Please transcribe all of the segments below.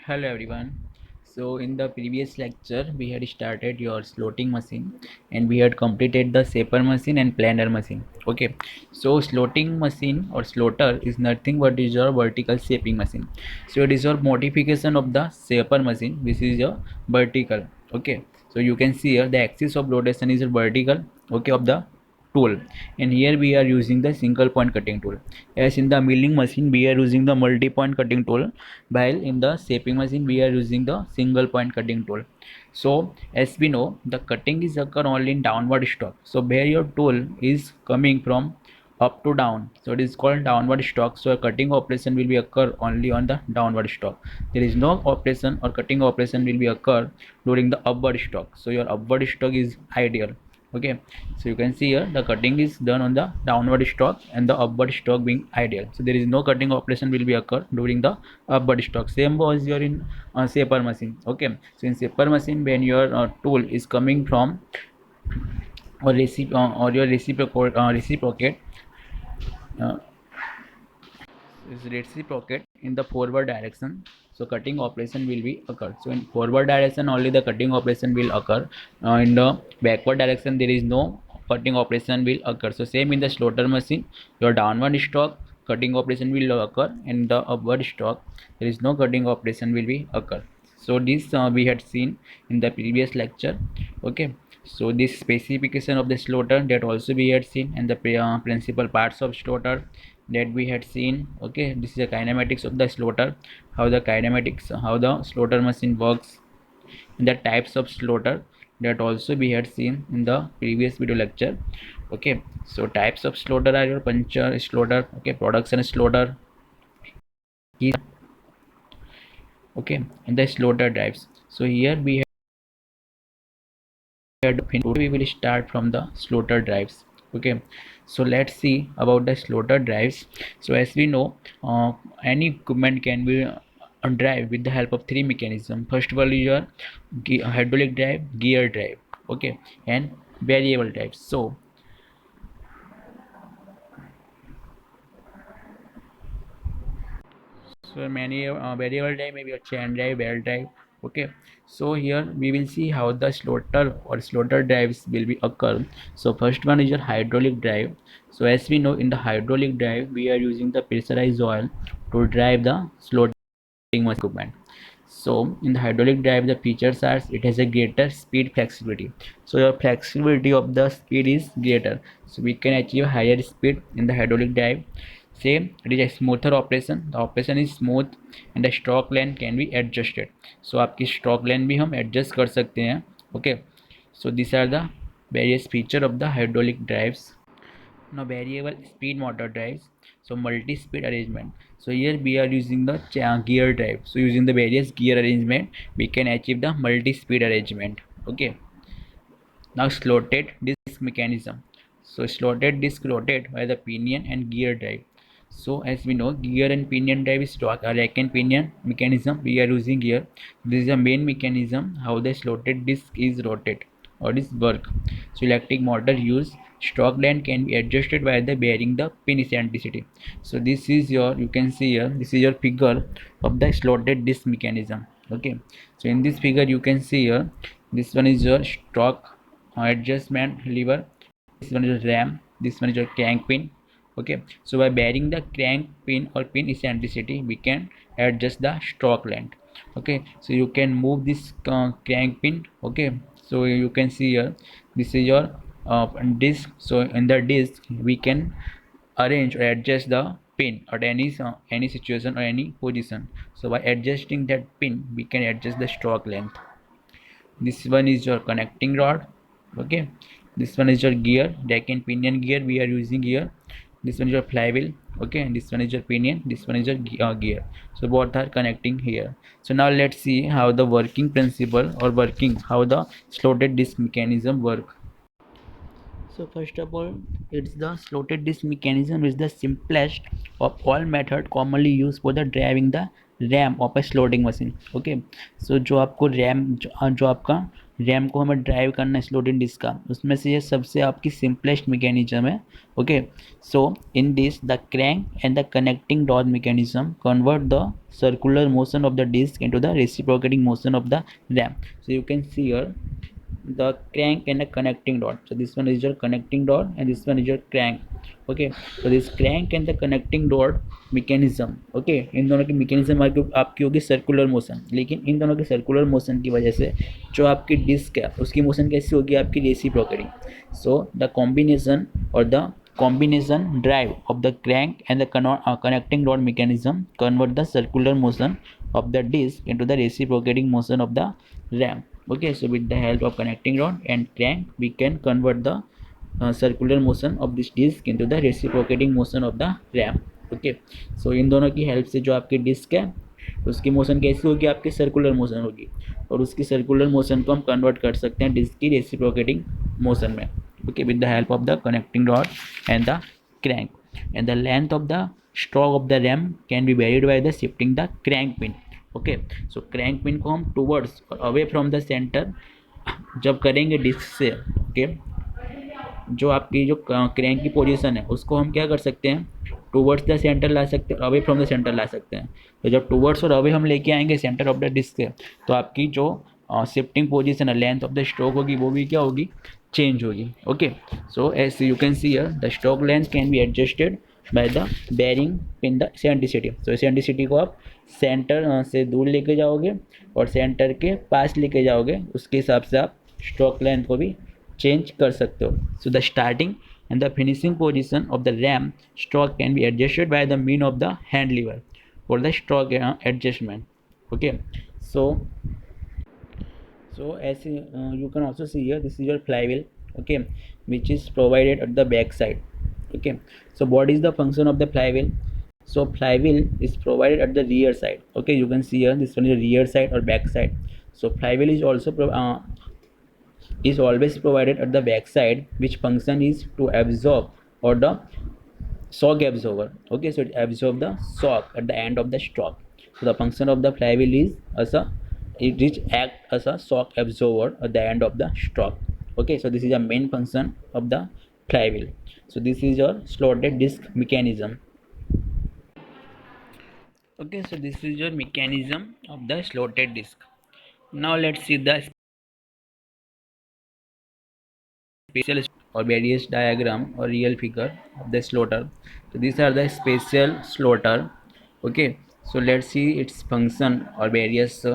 Hello everyone. So in the previous lecture we had started your slotting machine and we had completed the shaper machine and planer machine. Okay. So slotting machine or slotter is nothing but is your vertical shaping machine. So it is your modification of the shaper machine. This is your vertical. Okay. So you can see here the axis of rotation is vertical. Okay, of the tool, and here we are using the single point cutting tool. As in the milling machine we are using the multi point cutting tool, while in the shaping machine we are using the single point cutting tool. So as we know, the cutting is occur only in downward stroke. So where your tool is coming from up to down, so it is called downward stroke. So a cutting operation will be occur only on the downward stroke. There is no operation or cutting operation will be occur during the upward stroke. So your upward stroke is ideal. Okay, so you can see here the cutting is done on the downward stroke and the upward stroke being ideal. So there is no cutting operation will be occur during the upward stroke. Same was your in shaper machine. Okay, so in shaper machine when your tool is coming from or your reciprocate uh, is reciprocate in the forward direction, so cutting operation will be occur. So in forward direction only the cutting operation will occur. In the backward direction there is no cutting operation will occur. So same in the slaughter machine, your downward stroke cutting operation will occur, and the upward stroke there is no cutting operation will be occur. So this we had seen in the previous lecture. Okay, so this specification of the slaughter that also we had seen, and the principal parts of slaughter that we had seen. Okay, this is the kinematics of the slaughter, how the kinematics, how the slaughter machine works, and the types of slaughter that also we had seen in the previous video lecture. Okay, so types of slaughter are your puncture slaughter, okay, production slaughter, okay, and the slaughter drives. So here we we will start from the slaughter drives. Okay, so let's see about the slaughter drives. So as we know, any equipment can be drive with the help of three mechanisms. First of all is your hydraulic drive, gear drive, okay, and variable drive. So many variable drive, maybe a chain drive, belt drive. Okay, so here we will see how the slaughter or slaughter drives will be occur. So first one is your hydraulic drive. So as we know, in the hydraulic drive we are using the pressurized oil to drive the slaughtering equipment. So in the hydraulic drive the features are it has a greater speed flexibility. So your flexibility of the speed is greater, so we can achieve higher speed in the hydraulic drive. Same, it is a smoother operation, the operation is smooth, and the stroke length can be adjusted. So आपकी stroke length भी हम adjust कर सकते हैं. Okay, so these are the various feature of the hydraulic drives. Now variable speed motor drives, so multi-speed arrangement. So here we are using the gear drive. So using the various gear arrangement we can achieve the multi-speed arrangement. Okay, now slotted disc mechanism. So slotted disc rotate by the pinion and gear drive. So as we know, gear and pinion drive is rack and pinion mechanism we are using here. This is the main mechanism how the slotted disc is rotate or is work. So electric motor use stroke length can be adjusted by the bearing the pin eccentricity. So this is your, you can see here, this is your figure of the slotted disc mechanism. Okay, so in this figure you can see here, this one is your stroke adjustment lever, this one is your ram, this one is your crank pin. Okay, so by bearing the crank pin or pin eccentricity we can adjust the stroke length. Okay, so you can move this crank pin. Okay, so you can see here, this is your disc. So in the disc we can arrange or adjust the pin at any situation or any position. So by adjusting that pin we can adjust the stroke length. This one is your connecting rod. Okay, this one is your gear, rack and pinion gear we are using here. This one is your flywheel. Okay, and this one is your pinion, this one is your gear. So both are connecting here. So now let's see how the working principle or working how the slotted disc mechanism work. So first of all, it's the slotted disc mechanism is the simplest of all method commonly used for the driving the RAM of a slotting machine. Okay, so जो आपको RAM जो आपका RAM को हमें drive करना है slotted disc का, उसमें से ये सबसे आपकी सिंपलेस्ट मैकेनिज्म है. Okay, so in this the crank and the connecting dot mechanism convert the circular motion of the disk into the reciprocating motion of the RAM. So you can see here the crank and a connecting dot. So this one is your connecting dot and this one is your crank. Okay, so this crank and the connecting dot mechanism. Okay, इन दोनों की mechanism आपकी होगी circular motion, लेकिन इन दोनों के circular motion की वजह से जो आपकी डिस्क है उसकी मोशन कैसी होगी आपकी रेसिप्रोकेटिंग. सो द कॉम्बिनेशन और the combination drive of the crank and the connecting rod mechanism convert the circular motion of the disc into the reciprocating motion of the RAM. Okay, so with the help of connecting rod and crank we can convert the circular motion of this disc into the reciprocating motion of the RAM. Okay, so इन दोनों की help से जो आपकी disc है उसकी motion कैसी होगी आपकी सर्कुलर मोशन होगी, और उसकी सर्कुलर मोशन को हम कन्वर्ट कर सकते हैं डिस्क की रेसिप्रोकेटिंग मोशन में. Okay, with the help of the connecting rod and the crank, and the length of the stroke of the RAM can be varied by the shifting the crank pin. Okay, so crank pin को हम towards और away from the center जब करेंगे disc से, okay, जो आपकी जो crank की पोजीशन है उसको हम क्या कर सकते हैं टूवर्ड्स द सेंटर ला सकते हैं, अवे फ्रॉम द सेंटर ला सकते हैं. तो जब टूवर्ड्स और अवे हम लेके आएंगे सेंटर ऑफ द डिस्क से, तो आपकी जो शिफ्टिंग पोजीशन है लेंथ ऑफ द स्ट्रोक होगी वो भी क्या होगी चेंज होगी. Okay, so as you can see here the stroke length can be adjusted by the bearing in the eccentricity. तो एसेंट्रिसिटी को आप सेंटर से दूर लेके जाओगे और सेंटर के पास लेके जाओगे, उसके हिसाब से आप स्ट्रोक लेंथ को भी चेंज कर सकते हो. So the starting and the finishing position of the RAM stroke can be adjusted by the mean of the hand lever for the stroke adjustment. Okay, so as you can also see here, this is your flywheel. Okay, which is provided at the back side. Okay, so what is the function of the flywheel? So flywheel is provided at the rear side. Okay, you can see here this one is the rear side or back side. So flywheel is also is always provided at the back side, which function is to absorb or the shock absorber. Okay, so it absorb the shock at the end of the stroke. So the function of the flywheel is as a it act as a shock absorber at the end of the stroke. Okay, so this is the main function of the flywheel. So this is your slotted disc mechanism. Okay, so this is your mechanism of the slotted disc. Now let's see the spatial or various diagram or real figure of the slotter. So these are the spatial slotter. Okay, so let's see its function or various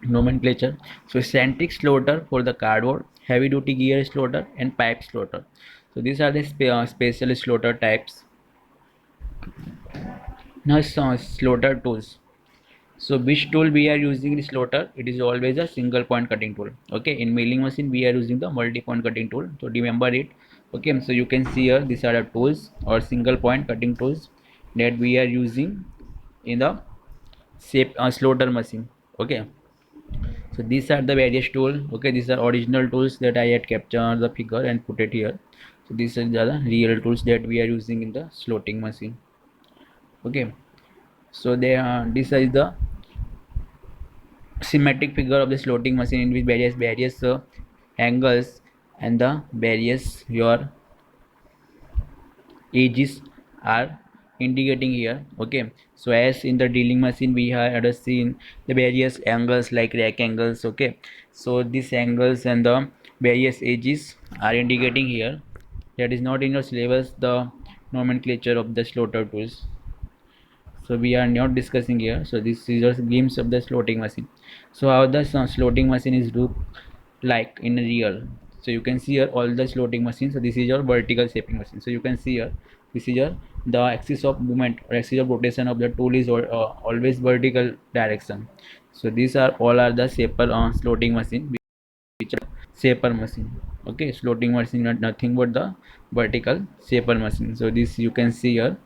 nomenclature. So eccentric slotter for the cardboard, heavy duty gear slotter and pipe slotter. So these are the spatial slotter types. Now slotter tools. So which tool we are using in slotter? It is always a single point cutting tool. Okay, in milling machine we are using the multi point cutting tool, so remember it. Okay, so you can see here these are the tools or single point cutting tools that we are using in the shape slotter machine. Okay, so these are the various tools. Okay, these are original tools that I had captured the figure and put it here. So these are the real tools that we are using in the slotting machine. Okay, so they are this is the schematic figure of the slotting machine in which various angles and the various your edges are indicating here. Okay, so as in the drilling machine we have seen the various angles like rack angles. Okay, so these angles and the various edges are indicating here. That is not in your syllabus the nomenclature of the slotter tools, so we are not discussing here. So this is just glimpse of the slotting machine. So how the slotting machine is look like in real. So you can see here all the slotting machine. So this is your vertical shaping machine. So you can see here this is your the axis of movement or axis of rotation of the tool is always vertical direction. So these are all are the shaper slotting machine, which are shaper machine. Okay, slotting machine not nothing but the vertical shaper machine. So this you can see here,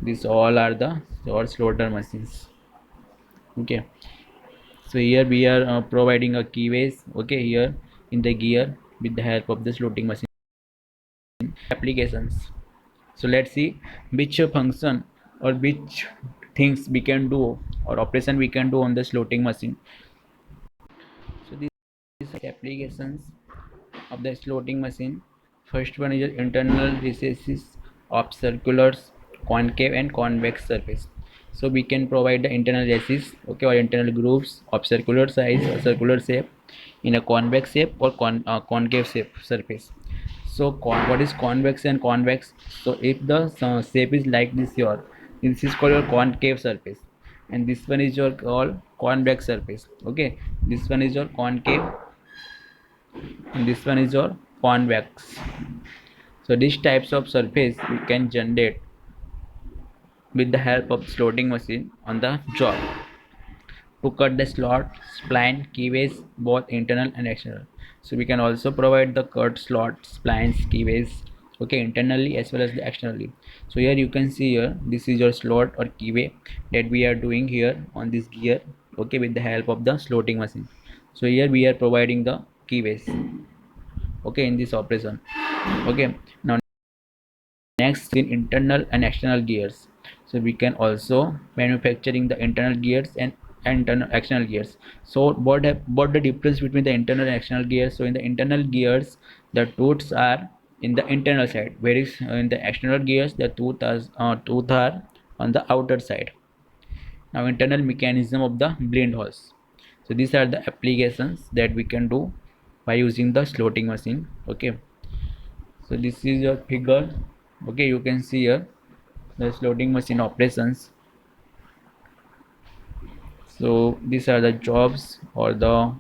these all are the or slotter machines. Okay, so here we are providing a keyways. Okay, here in the gear with the help of the slotting machine applications. So let's see which function or which things we can do or operation we can do on the slotting machine. So this Applications of the slotting machine. First one is internal recesses of circulars, concave and convex surface. So we can provide the internal recesses, okay, or internal grooves of circular size or circular shape in a convex shape or concave shape surface. So what is convex and convex? So if the shape is like this is called your concave surface, and this one is your called convex surface. Okay, this one is your concave and this one is your convex. So these types of surface we can generate with the help of slotting machine on the job to cut the slot, spline, keyways, both internal and external. So we can also provide the cut slot, splines, keyways, okay, internally as well as the externally. So here you can see here this is your slot or keyway that we are doing here on this gear, okay, with the help of the slotting machine. So here we are providing the keyways, okay, in this operation. Okay, now next in internal and external gears. So we can also manufacturing the internal gears and internal external gears. So what the difference between the internal and external gears? So in the internal gears the tooths are in the internal side, whereas in the external gears the tooth are on the outer side. Now internal mechanism of the blind holes. So these are the applications that we can do by using the slotting machine. Okay, so this is your figure. Okay, you can see here the slotting machine operations. So these are the jobs or the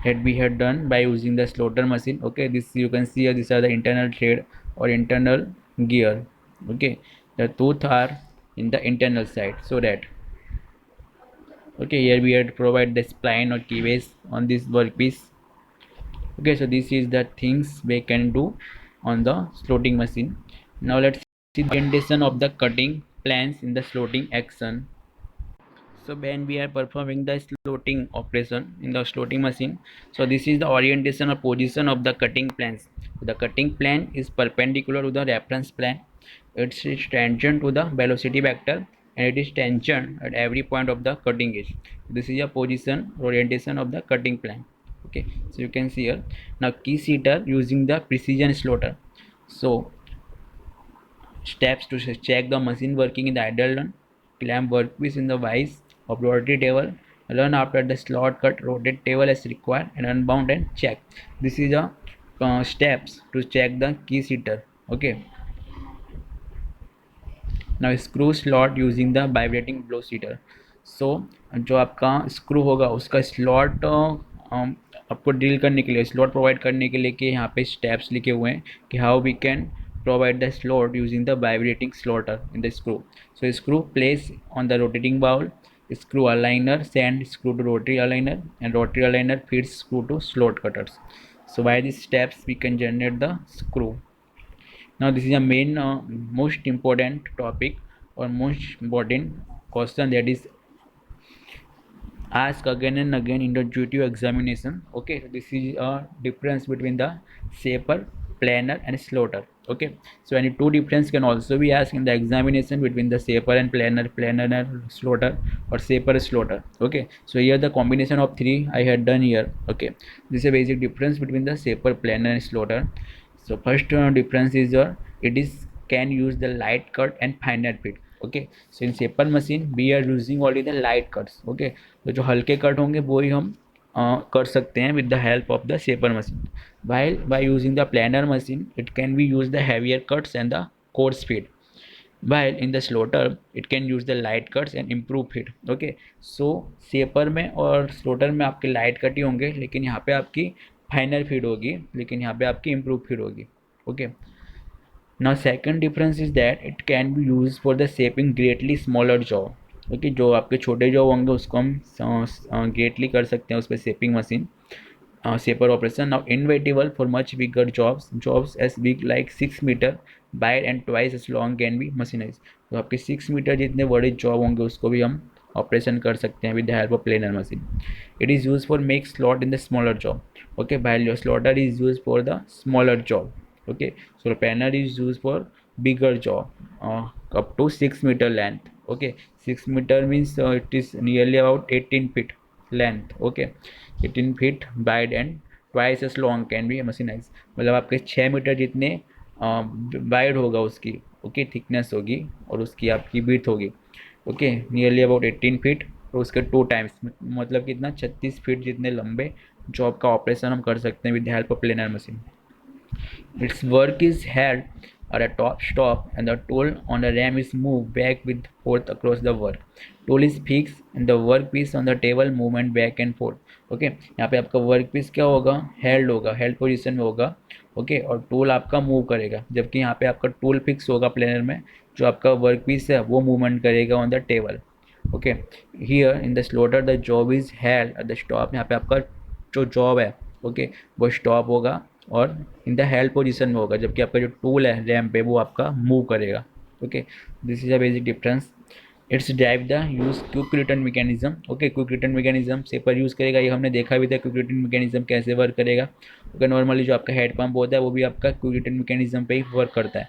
that we had done by using the slotter machine. Okay, this you can see here these are the internal thread or internal gear. Okay, the tooth are in the internal side, so that okay, here we had provide the spline or keyways on this workpiece. Okay, so this is the things we can do on the slotting machine. Now let's see the orientation of the cutting plans in the slotting action. So when we are performing the slotting operation in the slotting machine, so this is the orientation or position of the cutting planes. The cutting plane is perpendicular to the reference plane. It is tangent to the velocity vector, and it is tangent at every point of the cutting edge. This is a position orientation of the cutting plane. Okay, so you can see here. Now key seater using the precision slotter. So steps to check the machine working in the idle run: clamp workpiece in the vise of rotary table, run after the slot cut, rotate table as required, and unbound and check. This is a steps to check the key seater. Okay, now screw slot using the vibrating blow seater. So जो आपका screw होगा उसका slot आपको drill करने के लिए, slot provide करने के लिए कि यहाँ पे स्टेप्स लिखे हुए हैं कि how we can provide the slot using the vibrating slaughter in the screw. So screw place on the rotating bowl, screw aligner send screw to rotary aligner, and rotary aligner feeds screw to slot cutters. So by these steps we can generate the screw. Now this is a main most important topic or most important question that is ask again and again in the intuitive examination. Okay, so this is a difference between the shaper, planer and slaughter. Okay, so any two difference can also be asked in the examination between the shaper and planer and slaughter, or shaper slaughter. Okay, so here the combination of three I had done here. Okay, this is a basic difference between the shaper, planer and slaughter. So first difference is it is can use the light cut and finer fit. Okay, so in shaper machine we are using only the light cuts. Okay, तो जो हल्के cut होंगे वो ही हम कर सकते हैं with the help of the shaper machine. While by using the planer machine it can be use the heavier cuts and the coarse fit. While in the slaughter it can use the light cuts and improve fit. Okay, so shaper में और slaughter में आपके light cut ही होंगे, लेकिन यहाँ पे आपकी फाइनर feed होगी, लेकिन यहाँ पे आपकी इम्प्रूव फीड होगी. Okay, now second difference is that it can be use for the shaping greatly smaller jaw. Okay, जो आपके छोटे जॉ होंगे उसको हम ग्रेटली कर सकते हैं उस पर shaping machine, shaper operation. Now invertible for much bigger jobs as big like 6 metre wide and twice as long can be machinized. तो आपके 6 मीटर जितने बड़े जॉब होंगे उसको भी हम ऑपरेशन कर सकते हैं with the help of planar machine. It is use for make slot in the smaller job. Okay, while your slaughter is used for the smaller job. Okay, so planner is used for bigger job up to 6 meter length. Okay, 6 meter means it is nearly about 18 feet. length. Okay, 18 feet wide and twice as long can be machinized. मतलब आपके 6 metre जितने wide होगा उसकी, okay, thickness होगी, और उसकी आपकी width होगी, ओके, नियरली अबाउट 18 फीट, तो उसके 2 टाइम्स, मतलब कितना 36 फीट जितने लंबे जॉब का ऑपरेशन हम कर सकते हैं with help of planar machine. Its work is held at a top stop and the tool on the ram is moved back with forth across the work. Tool is fixed and the workpiece on the table movement back and forth. Okay, यहाँ पे आपका work piece क्या होगा, held होगा, held position में होगा, okay, और tool आपका मूव करेगा, जबकि यहाँ पे आपका टूल फिक्स होगा प्लेनर में, जो आपका वर्क पीस है वो मूवमेंट करेगा on the table. Okay, here in the slaughter the job is held at the stop. यहाँ पे आपका जो जॉब है, ओके, वो स्टॉप होगा और इन द हेल्ड पोजीशन में होगा, जबकि आपका जो टूल है रैम पे वो आपका मूव करेगा. Okay, this is a basic difference. It's drive the use quick return mechanism. Okay, quick return mechanism से पर यूज़ करेगा, ये हमने देखा भी था क्विक रिटर्न मैकेनिज्म कैसे वर्क करेगा. ओके, नॉर्मली जो आपका हेड पंप होता है वो भी आपका क्विक रिटर्न मैकेनिज्म पे ही वर्क करता है.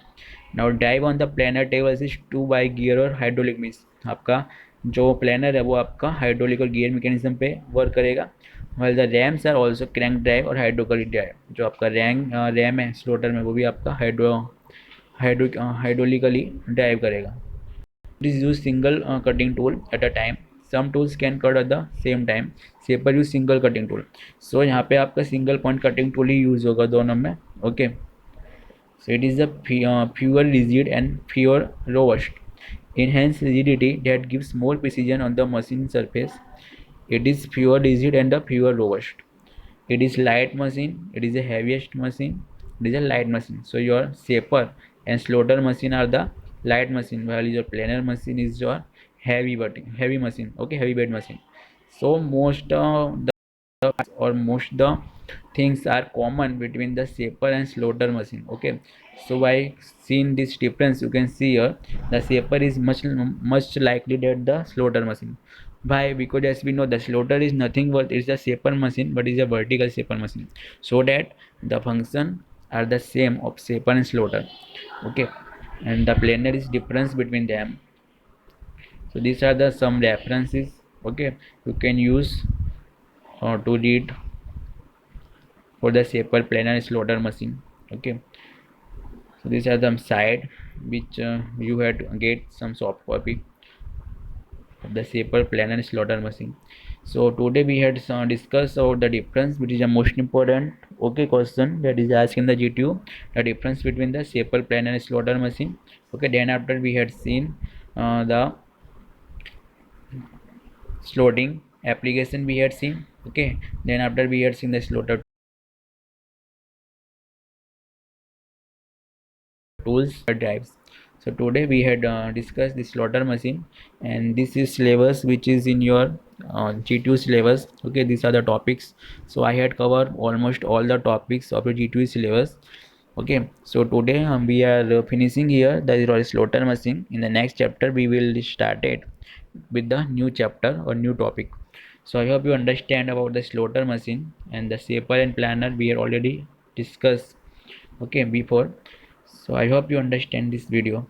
Now drive on the planer table is 2 by gear और हाइड्रोलिक मीन्स. आपका जो प्लानर है वो आपका हाइड्रोलिक और गियर मैकेनिज्म पे वर्क करेगा. Well the rams are also crank drive और हाइड्रोलिक ड्राइव. जो आपका रैम है स्लोटर में वो भी आपका हाइड्रोलिकली ड्राइव करेगा. It is use single cutting tool at a time. Some tools can cut at the same time. Shaper use single cutting tool. So यहाँ पे आपका सिंगल पॉइंट कटिंग टूल ही use होगा दोनों में. Okay, so it is the fewer rigid and fewer robust. Enhanced rigidity that gives more precision on the machine surface. It is fewer rigid and the fewer robust. It is light machine. It is a heaviest machine. It is a light machine. So your shaper and slaughter machine are the light machine, while your planer machine is your heavy machine. Okay, heavy bed machine. So most the things are common between the shaper and slaughter machine. Okay, so by seeing this difference you can see here the shaper is much likely than the slaughter machine. Why? Because as we know the slaughter is nothing but it's a shaper machine, but is a vertical shaper machine, so that the function are the same of shaper and slaughter. Okay, and the planer is difference between them. So these are the some references, okay, you can use to read for the shaper, planer, slaughter machine. Okay, so these are the side which you had to get some soft copy of the shaper, planer, and slaughter machine. So today we had discussed about the difference, which is the most important, okay, question that is asked in the GTU, the difference between the shaper, planer, and slaughter machine. Okay, then after we had seen the slotting application we had seen. Okay, then after we had seen the slaughter tools drives. So today we had discussed the slaughter machine, and this is syllabus which is in your G2 syllabus. Okay, these are the topics. So I had covered almost all the topics of your G2 syllabus. Okay, so today we are finishing here the slaughter machine. In the next chapter we will start it with the new chapter or new topic. So I hope you understand about the slaughter machine, and the shaper and planner we had already discussed, okay, before. So I hope you understand this video.